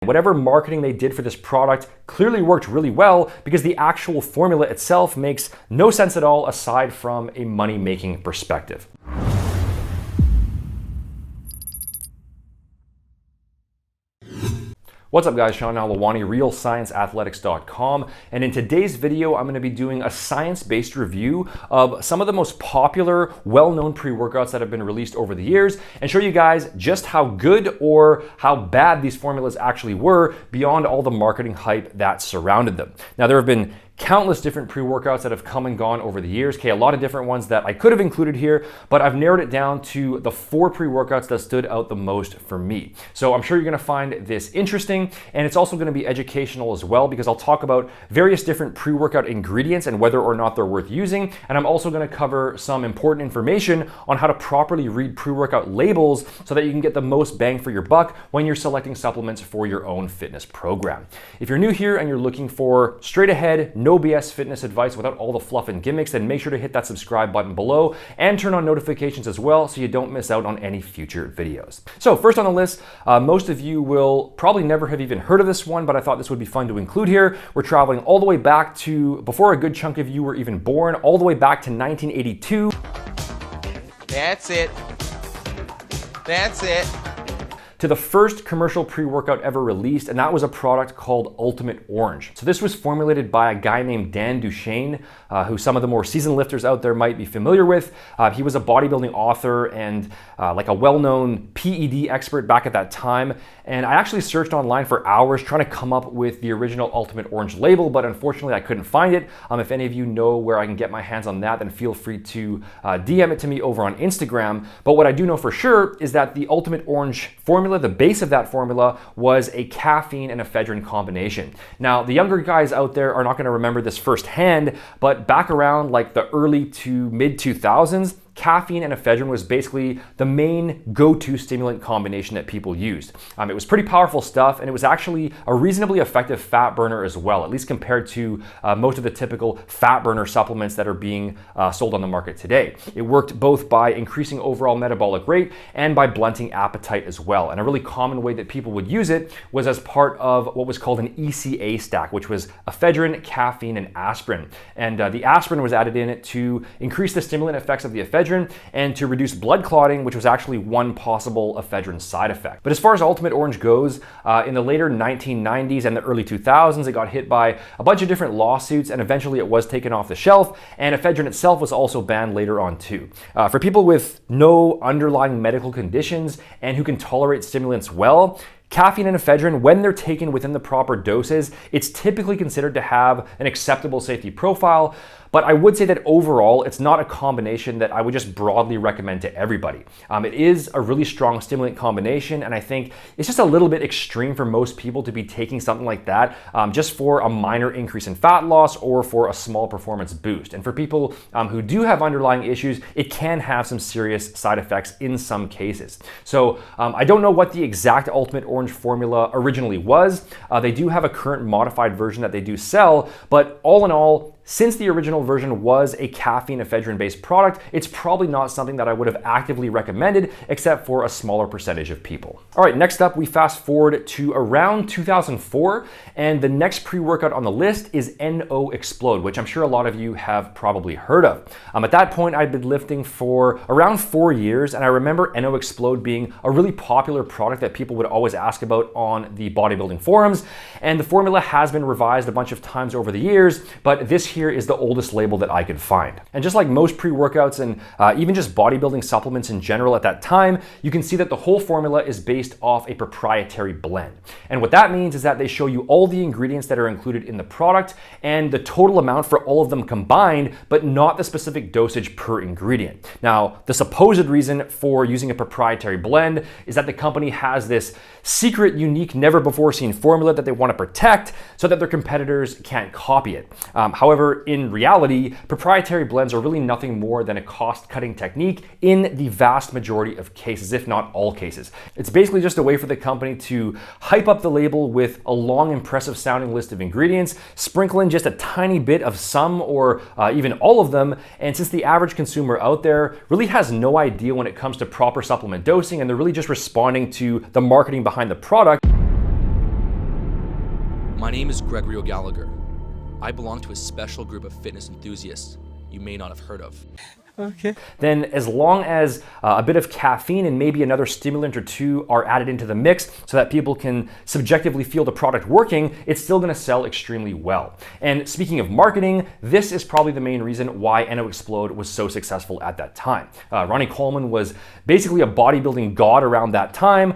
Whatever marketing they did for this product clearly worked really well because the actual formula itself makes no sense at all aside from a money-making perspective. What's up guys, Sean Alawani, RealScienceAthletics.com, and in today's video I'm going to be doing a science-based review of some of the most popular, well-known pre-workouts that have been released over the years and show you guys just how good or how bad these formulas actually were beyond all the marketing hype that surrounded them. Now there have been countless different pre-workouts that have come and gone over the years. Okay, a lot of different ones that I could have included here, but I've narrowed it down to the 4 pre-workouts that stood out the most for me. So I'm sure you're gonna find this interesting, and it's also gonna be educational as well because I'll talk about various different pre-workout ingredients and whether or not they're worth using. And I'm also gonna cover some important information on how to properly read pre-workout labels so that you can get the most bang for your buck when you're selecting supplements for your own fitness program. If you're new here and you're looking for straight ahead, no BS fitness advice without all the fluff and gimmicks, then make sure to hit that subscribe button below and turn on notifications as well so you don't miss out on any future videos. So first on the list, most of you will probably never have even heard of this one, but I thought this would be fun to include here. We're traveling all the way back to before a good chunk of you were even born, all the way back to 1982. That's it. That's it. To the first commercial pre-workout ever released, and that was a product called Ultimate Orange. So this was formulated by a guy named Dan Duchesne, who some of the more seasoned lifters out there might be familiar with. He was a bodybuilding author and like a well-known PED expert back at that time. And I actually searched online for hours trying to come up with the original Ultimate Orange label, but unfortunately I couldn't find it. If any of you know where I can get my hands on that, then feel free to DM it to me over on Instagram. But what I do know for sure is that the Ultimate Orange formula, the base of that formula, was a caffeine and ephedrine combination. Now, the younger guys out there are not going to remember this firsthand, but back around like the early to mid 2000s, caffeine and ephedrine was basically the main go-to stimulant combination that people used. It was pretty powerful stuff, and it was actually a reasonably effective fat burner as well, at least compared to most of the typical fat burner supplements that are being sold on the market today. It worked both by increasing overall metabolic rate and by blunting appetite as well. And a really common way that people would use it was as part of what was called an ECA stack, which was ephedrine, caffeine, and aspirin. And the aspirin was added in it to increase the stimulant effects of the ephedrine and to reduce blood clotting, which was actually one possible ephedrine side effect. But as far as Ultimate Orange goes, in the later 1990s and the early 2000s, it got hit by a bunch of different lawsuits, and eventually it was taken off the shelf, and ephedrine itself was also banned later on too. For people with no underlying medical conditions and who can tolerate stimulants well, caffeine and ephedrine, when they're taken within the proper doses, it's typically considered to have an acceptable safety profile. But I would say that overall, it's not a combination that I would just broadly recommend to everybody. It is a really strong stimulant combination, and I think it's just a little bit extreme for most people to be taking something like that just for a minor increase in fat loss or for a small performance boost. And for people who do have underlying issues, it can have some serious side effects in some cases. So I don't know what the exact Ultimate Orange formula originally was. They do have a current modified version that they do sell, but all in all, since the original version was a caffeine ephedrine based product, it's probably not something that I would have actively recommended except for a smaller percentage of people. All right, next up, we fast forward to around 2004, and the next pre-workout on the list is NO Explode, which I'm sure a lot of you have probably heard of. At that point, I'd been lifting for around 4 years, and I remember NO Explode being a really popular product that people would always ask about on the bodybuilding forums, and the formula has been revised a bunch of times over the years, but this here is the oldest label that I could find. And just like most pre-workouts and even just bodybuilding supplements in general at that time, you can see that the whole formula is based off a proprietary blend. And what that means is that they show you all the ingredients that are included in the product and the total amount for all of them combined, but not the specific dosage per ingredient. Now, the supposed reason for using a proprietary blend is that the company has this secret, unique, never before seen formula that they want to protect so that their competitors can't copy it. However, in reality, proprietary blends are really nothing more than a cost-cutting technique in the vast majority of cases, if not all cases. It's basically just a way for the company to hype up the label with a long, impressive sounding list of ingredients, sprinkle in just a tiny bit of some or even all of them, and since the average consumer out there really has no idea when it comes to proper supplement dosing, and they're really just responding to the marketing behind the product, My name is Gregory O'Gallagher. I belong to a special group of fitness enthusiasts you may not have heard of. Okay. Then as long as a bit of caffeine and maybe another stimulant or two are added into the mix so that people can subjectively feel the product working, it's still going to sell extremely well. And speaking of marketing, this is probably the main reason why NO Explode was so successful at that time. Ronnie Coleman was basically a bodybuilding god around that time.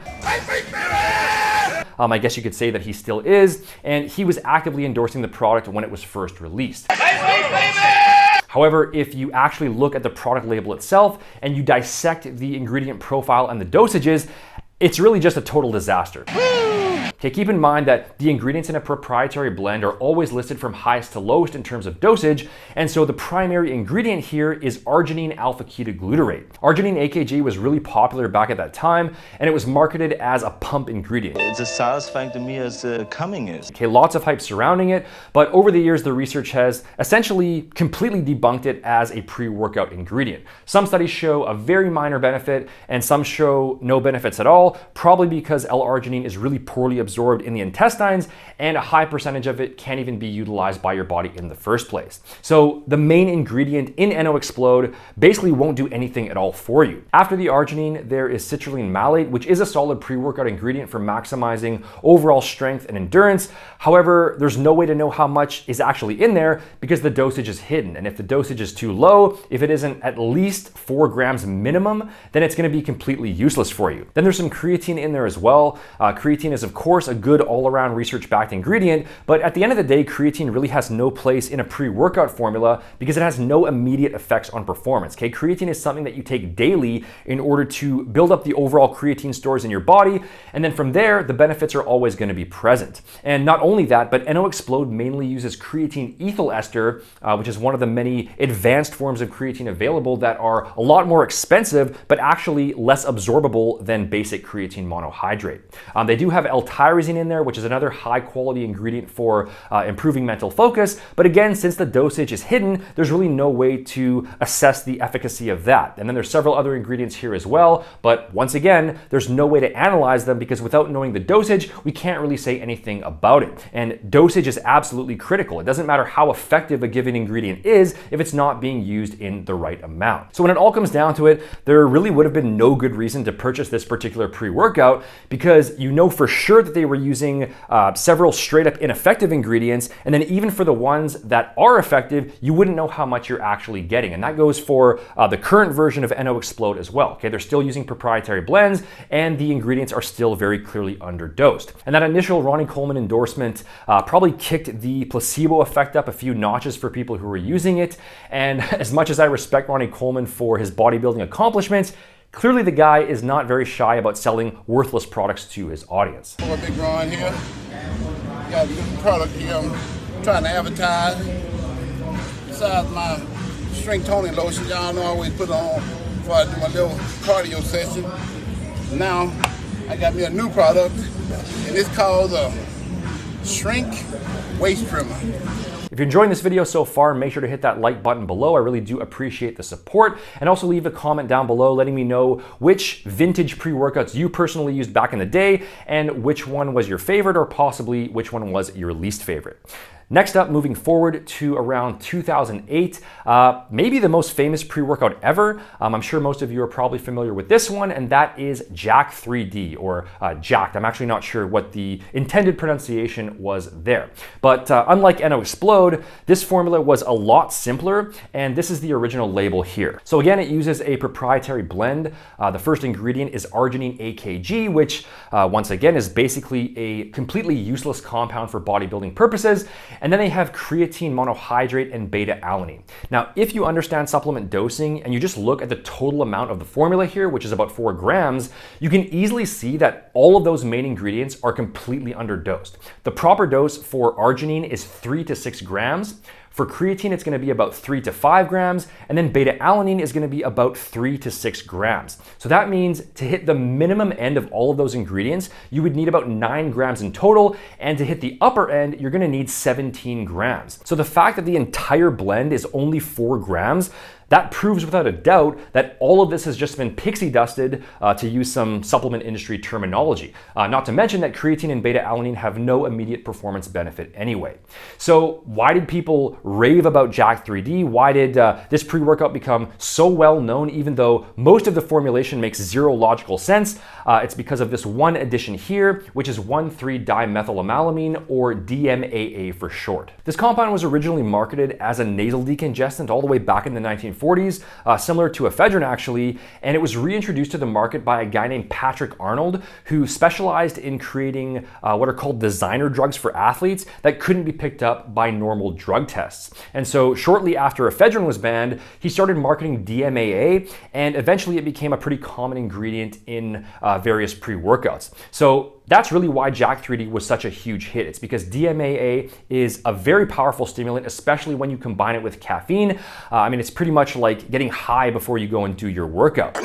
I guess you could say that he still is, and he was actively endorsing the product when it was first released. However, if you actually look at the product label itself and you dissect the ingredient profile and the dosages, it's really just a total disaster. Okay, keep in mind that the ingredients in a proprietary blend are always listed from highest to lowest in terms of dosage, and so the primary ingredient here is arginine alpha-ketoglutarate. Arginine AKG was really popular back at that time, and it was marketed as a pump ingredient. It's as satisfying to me as coming is. Okay, lots of hype surrounding it, but over the years the research has essentially completely debunked it as a pre-workout ingredient. Some studies show a very minor benefit, and some show no benefits at all, probably because L-arginine is really poorly absorbed in the intestines, and a high percentage of it can't even be utilized by your body in the first place. So the main ingredient in NO Explode basically won't do anything at all for you. After the arginine, there is citrulline malate, which is a solid pre-workout ingredient for maximizing overall strength and endurance. However, there's no way to know how much is actually in there because the dosage is hidden. And if the dosage is too low, if it isn't at least 4 grams minimum, then it's going to be completely useless for you. Then there's some creatine in there as well. Creatine is of course a good all-around research-backed ingredient, but at the end of the day, creatine really has no place in a pre-workout formula because it has no immediate effects on performance. Okay, creatine is something that you take daily in order to build up the overall creatine stores in your body, and then from there, the benefits are always going to be present. And not only that, but NO Explode mainly uses creatine ethyl ester, which is one of the many advanced forms of creatine available that are a lot more expensive, but actually less absorbable than basic creatine monohydrate. They do have L-tyrosine in there, which is another high quality ingredient for improving mental focus. But again, since the dosage is hidden, there's really no way to assess the efficacy of that. And then there's several other ingredients here as well. But once again, there's no way to analyze them because without knowing the dosage, we can't really say anything about it. And dosage is absolutely critical. It doesn't matter how effective a given ingredient is if it's not being used in the right amount. So when it all comes down to it, there really would have been no good reason to purchase this particular pre-workout because you know for sure that they were using several straight up ineffective ingredients, and then even for the ones that are effective, you wouldn't know how much you're actually getting. And that goes for the current version of NO Explode as well. Okay, they're still using proprietary blends, and the ingredients are still very clearly underdosed. And that initial Ronnie Coleman endorsement probably kicked the placebo effect up a few notches for people who were using it. And as much as I respect Ronnie Coleman for his bodybuilding accomplishments, clearly the guy is not very shy about selling worthless products to his audience. Big Ron here. Got a new product here I'm trying to advertise. Besides my strength toning lotion, y'all know I always put on before I do my little cardio session. Now I got me a new product, and it's called a Shrink Waist Trimmer. If you're enjoying this video so far, make sure to hit that like button below. I really do appreciate the support. And also leave a comment down below letting me know which vintage pre-workouts you personally used back in the day and which one was your favorite or possibly which one was your least favorite. Next up, moving forward to around 2008, maybe the most famous pre-workout ever. I'm sure most of you are probably familiar with this one, and that is Jack3d or Jacked. I'm actually not sure what the intended pronunciation was there. But unlike NO Explode, this formula was a lot simpler, and this is the original label here. So again, it uses a proprietary blend. The first ingredient is arginine AKG, which once again is basically a completely useless compound for bodybuilding purposes. And then they have creatine monohydrate and beta-alanine. Now, if you understand supplement dosing and you just look at the total amount of the formula here, which is about 4 grams, you can easily see that all of those main ingredients are completely underdosed. The proper dose for arginine is 3 to 6 grams. For creatine, it's going to be about 3 to 5 grams, and then beta-alanine is going to be about 3 to 6 grams. So that means to hit the minimum end of all of those ingredients, you would need about 9 grams in total, and to hit the upper end, you're going to need 17 grams. So the fact that the entire blend is only 4 grams, that proves without a doubt that all of this has just been pixie dusted, to use some supplement industry terminology. Not to mention that creatine and beta-alanine have no immediate performance benefit anyway. So why did people rave about Jack3d? Why did this pre-workout become so well known even though most of the formulation makes zero logical sense? It's because of this one addition here, which is 1,3-dimethylamallamine, or DMAA for short. This compound was originally marketed as a nasal decongestant all the way back in the 1940s, similar to ephedrine actually, and it was reintroduced to the market by a guy named Patrick Arnold, who specialized in creating what are called designer drugs for athletes that couldn't be picked up by normal drug tests. And so shortly after ephedrine was banned, he started marketing DMAA, and eventually it became a pretty common ingredient in various pre-workouts. So that's really why Jack3d was such a huge hit. It's because DMAA is a very powerful stimulant, especially when you combine it with caffeine. I mean, it's pretty much like getting high before you go and do your workout.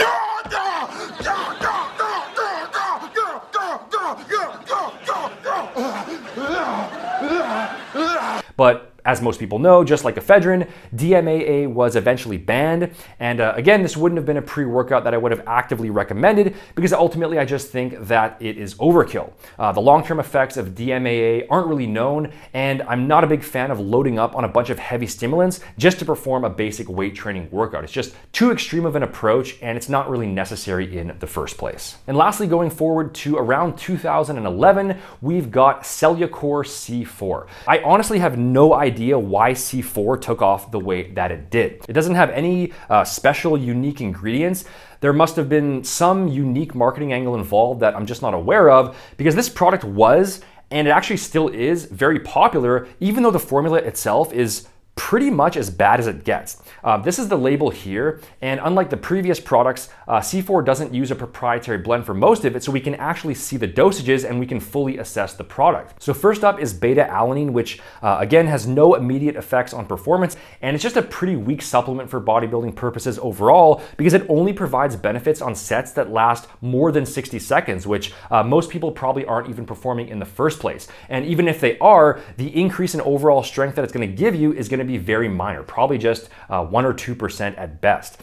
But as most people know, just like ephedrine, DMAA was eventually banned. And again, this wouldn't have been a pre-workout that I would have actively recommended because ultimately I just think that it is overkill. The long-term effects of DMAA aren't really known, and I'm not a big fan of loading up on a bunch of heavy stimulants just to perform a basic weight training workout. It's just too extreme of an approach, and it's not really necessary in the first place. And lastly, going forward to around 2011, we've got Cellucor C4. I honestly have no idea why C4 took off the way that it did. It doesn't have any special unique ingredients. There must have been some unique marketing angle involved that I'm just not aware of, because this product was, and it actually still is, very popular, even though the formula itself is pretty much as bad as it gets. This is the label here, and unlike the previous products, C4 doesn't use a proprietary blend for most of it, so we can actually see the dosages and we can fully assess the product. So first up is beta-alanine, which again has no immediate effects on performance, and it's just a pretty weak supplement for bodybuilding purposes overall because it only provides benefits on sets that last more than 60 seconds, which most people probably aren't even performing in the first place. And even if they are, the increase in overall strength that it's going to give you is going to be very minor, probably just 1 or 2% at best.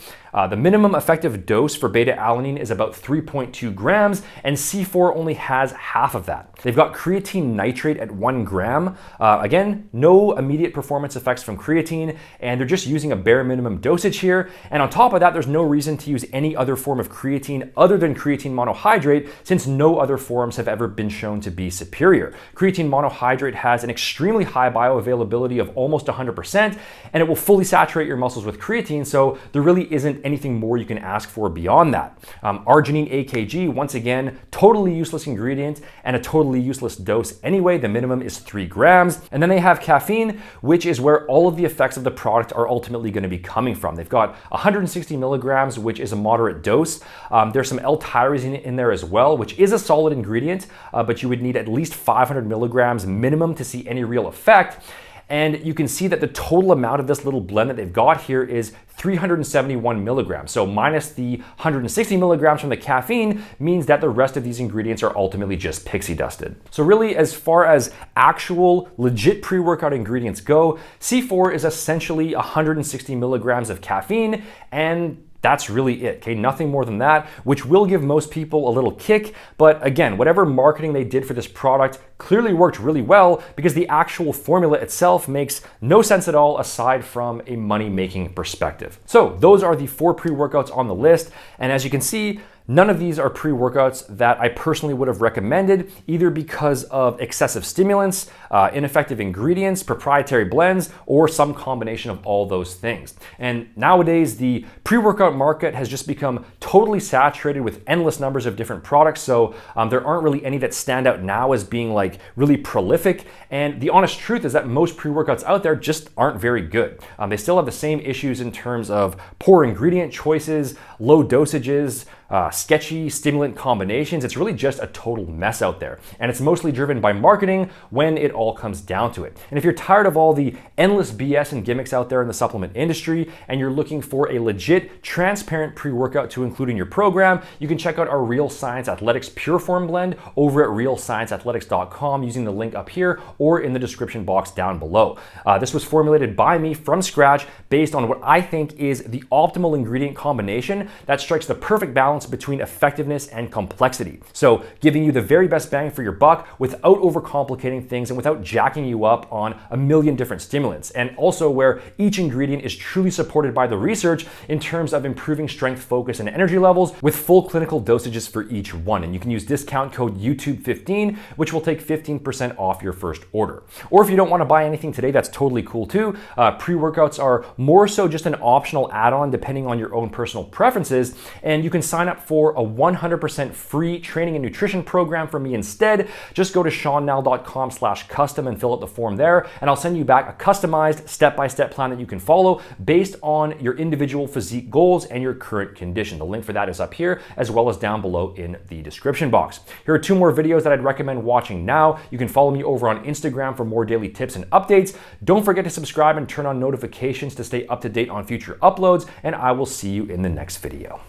The minimum effective dose for beta-alanine is about 3.2 grams, and C4 only has half of that. They've got creatine nitrate at 1 gram. Again, no immediate performance effects from creatine, and they're just using a bare minimum dosage here. And on top of that, there's no reason to use any other form of creatine other than creatine monohydrate, since no other forms have ever been shown to be superior. Creatine monohydrate has an extremely high bioavailability of almost 100%, and it will fully saturate your muscles with creatine, so there really isn't anything more you can ask for beyond that. Arginine AKG, once again, totally useless ingredient and a totally useless dose anyway. The minimum is 3 grams. And then they have caffeine, which is where all of the effects of the product are ultimately going to be coming from. They've got 160 milligrams, which is a moderate dose. There's some L-tyrosine in there as well, which is a solid ingredient, but you would need at least 500 milligrams minimum to see any real effect. And you can see that the total amount of this little blend that they've got here is 371 milligrams. So minus the 160 milligrams from the caffeine means that the rest of these ingredients are ultimately just pixie dusted. So really, as far as actual legit pre-workout ingredients go, C4 is essentially 160 milligrams of caffeine, and that's really it, okay? Nothing more than that, which will give most people a little kick. But again, whatever marketing they did for this product clearly worked really well because the actual formula itself makes no sense at all aside from a money-making perspective. So those are the 4 pre-workouts on the list. And as you can see, none of these are pre-workouts that I personally would have recommended, either because of excessive stimulants, ineffective ingredients, proprietary blends, or some combination of all those things. And nowadays, the pre-workout market has just become totally saturated with endless numbers of different products, so there aren't really any that stand out now as being like really prolific. And the honest truth is that most pre-workouts out there just aren't very good. They still have the same issues in terms of poor ingredient choices, low dosages, sketchy stimulant combinations. It's really just a total mess out there. And it's mostly driven by marketing when it all comes down to it. And if you're tired of all the endless BS and gimmicks out there in the supplement industry, and you're looking for a legit, transparent pre-workout to include in your program, you can check out our RealScience Athletics PureForm blend over at RealScienceAthletics.com using the link up here or in the description box down below. This was formulated by me from scratch based on what I think is the optimal ingredient combination that strikes the perfect balance between effectiveness and complexity. So giving you the very best bang for your buck without overcomplicating things and without jacking you up on a million different stimulants. And also where each ingredient is truly supported by the research in terms of improving strength, focus, and energy levels with full clinical dosages for each one. And you can use discount code YouTube15, which will take 15% off your first order. Or if you don't want to buy anything today, that's totally cool too. Pre-workouts are more so just an optional add-on depending on your own personal preferences. And you can sign up for a 100% free training and nutrition program from me instead. Just go to seannell.com/custom and fill out the form there, and I'll send you back a customized step-by-step plan that you can follow based on your individual physique goals and your current condition. The link for that is up here as well as down below in the description box. Here are 2 more videos that I'd recommend watching now. You can follow me over on Instagram for more daily tips and updates. Don't forget to subscribe and turn on notifications to stay up to date on future uploads, and I will see you in the next video.